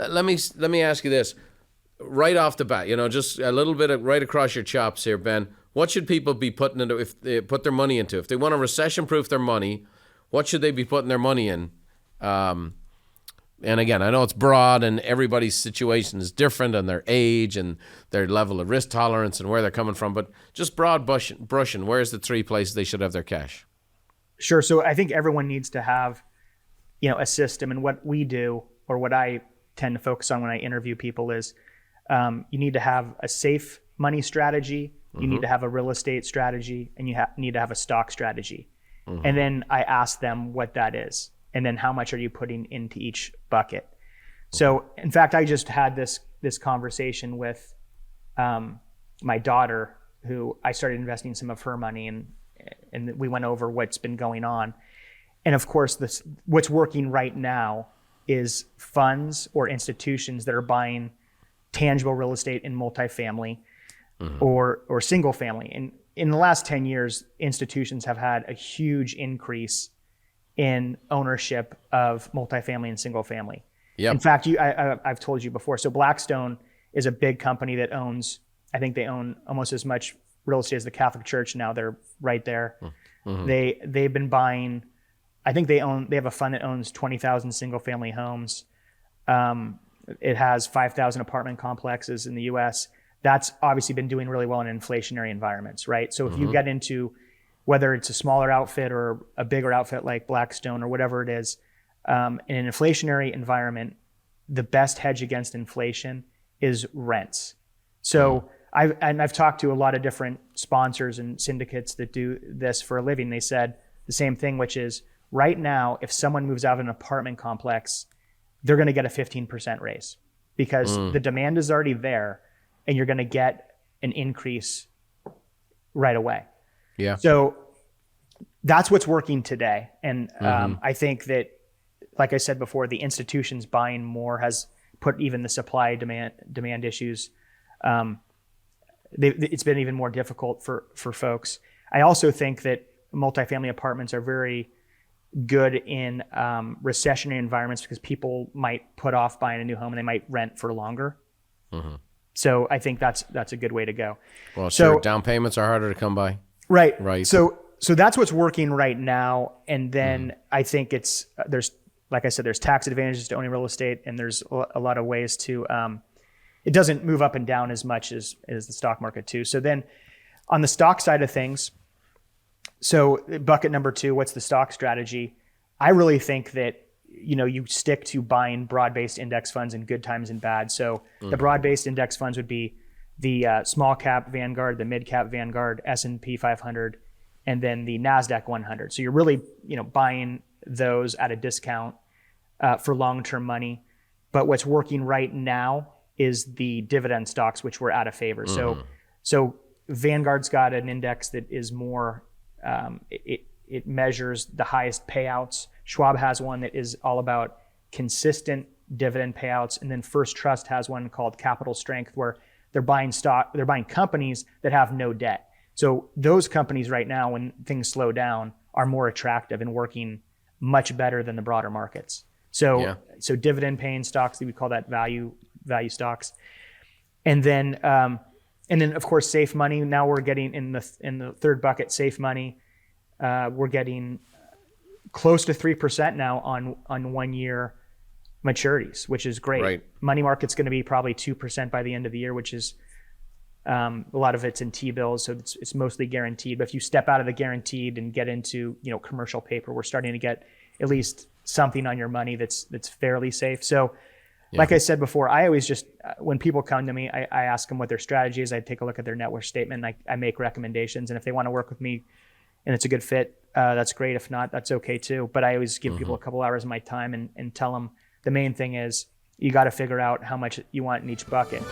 Let me ask you this right off the bat. Just a little bit right across your chops here, Ben. What should people be putting into if they put their money into? If they want to recession-proof their money, what should they be putting their money in? And again, I know it's broad and everybody's situation is different and their age and their level of risk tolerance and where they're coming from, but just broad brushing, where's the three places they should have their cash? Sure. So I think everyone needs to have, a system. And what we do, or what I tend to focus on when I interview people is you need to have a safe money strategy, you need to have a real estate strategy, and you need to have a stock strategy. And then I ask them what that is. And then how much are you putting into each bucket? So in fact, I just had this conversation with my daughter, who I started investing some of her money, and we went over what's been going on. And of course, what's working right now is funds or institutions that are buying tangible real estate in multifamily or single family. And in the last 10 years, institutions have had a huge increase in ownership of multifamily and single family. Yep. In fact, I've told you before, so Blackstone is a big company that I think they own almost as much real estate as the Catholic Church now. They're right there. They've been buying, I think they have a fund that owns 20,000 single family homes. It has 5,000 apartment complexes in the US. That's obviously been doing really well in inflationary environments, right? So if you get into, whether it's a smaller outfit or a bigger outfit like Blackstone or whatever it is, in an inflationary environment, the best hedge against inflation is rents. So I've talked to a lot of different sponsors and syndicates that do this for a living. They said the same thing, which is right now, if someone moves out of an apartment complex, they're going to get a 15% raise because the demand is already there and you're going to get an increase right away. Yeah. So that's what's working today. And I think that, like I said before, the institutions buying more has put even the supply demand issues. It's been even more difficult for folks. I also think that multifamily apartments are very good in recessionary environments because people might put off buying a new home and they might rent for longer. So I think that's a good way to go. Well, sure. Down payments are harder to come by. Right. So that's what's working right now. And then I think there's, like I said, there's tax advantages to owning real estate, and there's a lot of ways to, it doesn't move up and down as much as the stock market too. So then on the stock side of things, so bucket number 2, what's the stock strategy? I really think that, you stick to buying broad-based index funds in good times and bad. So the broad-based index funds would be the small cap Vanguard, the mid cap Vanguard, S&P 500, and then the NASDAQ 100. So you're really, buying those at a discount for long-term money. But what's working right now is the dividend stocks, which were out of favor. So Vanguard's got an index that is more, it measures the highest payouts. Schwab has one that is all about consistent dividend payouts. And then First Trust has one called Capital Strength, where they're buying companies that have no debt. So those companies right now, when things slow down, are more attractive and working much better than the broader markets. So dividend paying stocks, we call that value stocks. And then of course, safe money. Now we're getting in the third bucket, safe money. We're getting close to 3% now on 1 year maturities, which is great. Right. Money market's going to be probably 2% by the end of the year, which is a lot of it's in T-bills, so it's mostly guaranteed. But if you step out of the guaranteed and get into commercial paper, we're starting to get at least something on your money that's fairly safe. So, like I said before, I always just when people come to me, I ask them what their strategy is. I take a look at their net worth statement, and I make recommendations. And if they want to work with me, and it's a good fit, that's great. If not, that's okay too. But I always give people a couple hours of my time and tell them the main thing is you got to figure out how much you want in each bucket.